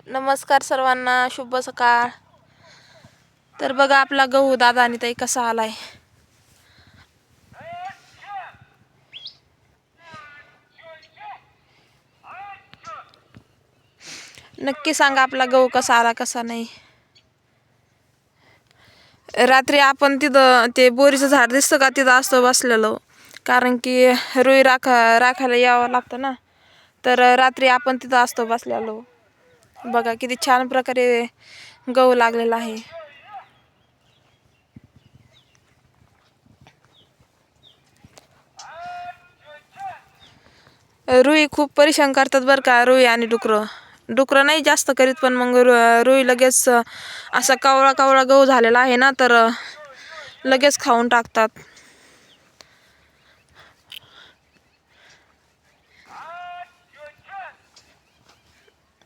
नमस्कार सर्वांना, शुभ सकाळ. तर बघा आपला गहू दादा आणि ताई कसा आलाय. नक्की सांगा आपला गहू कसा आला कसा नाही. रात्री आपण तिथं ते बोरीचं झाड दिसतं का, तिथं असतो बसलेलो, कारण की रुई राखायला यावं लागतं ना. तर रात्री आपण तिथं असतो बसलेलो. बघा किती छान प्रकारे गहू लागलेला आहे. रुई खूप परेशान करतात बरं का. रुई आणि डुकरं नाही जास्त करीत, पण मग रुई लगेच असा कावळा कावळा गहू झालेला आहे ना, तर लगेच खाऊन टाकतात.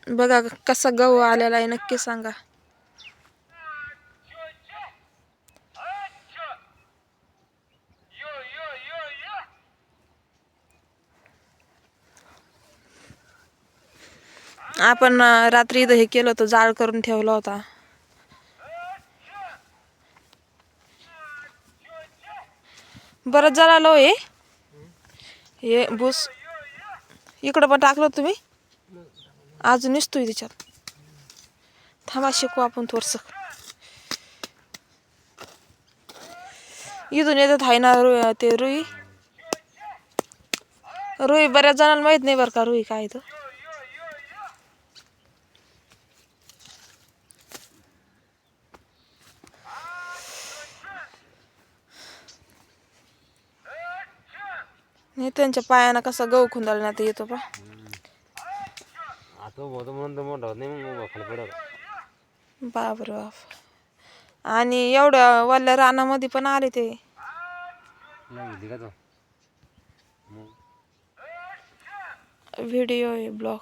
बघा कसा गहू आलेला आहे, नक्की सांगा. आपण रात्री इथं हे केलं होतं, जाळ करून ठेवला होता. बरंच जळालं हे भूस. इकडं पण टाकलं तुम्ही, अजून निसतोय त्याच्यात. थांबा शिकू आपण थोडस. इथून येतात आहे ना ते रुई. बऱ्याच जणांना माहित नाही बरं का रुई काय तर. त्यांच्या पायानं कसा गहू खुंदाळण्यात येतो पा. बाप रे बाप. आणि एवढ्या वल्ल्या रानामध्ये पण आले ते. व्हिडिओ आहे, ब्लॉग.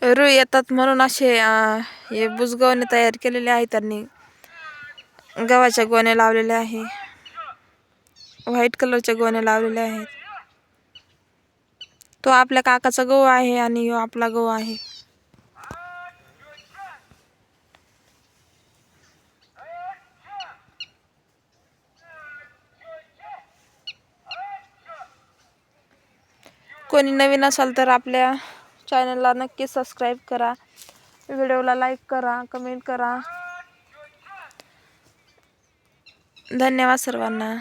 रुई येतात म्हणून असे हे बुजगावने तयार केलेले आहे त्यांनी. गव्हाच्या गोण्या लावलेल्या आहे, व्हाईट कलरच्या गोण्या लावलेल्या आहेत. तो आपल्या काकाचा गहू आहे आणि ह्यो आपला गहू आहे. कोणी नवीन असाल तर आपल्या चॅनलला नक्की सबस्क्राईब करा, व्हिडिओला लाईक करा, कमेंट करा. धन्यवाद सर्वांना.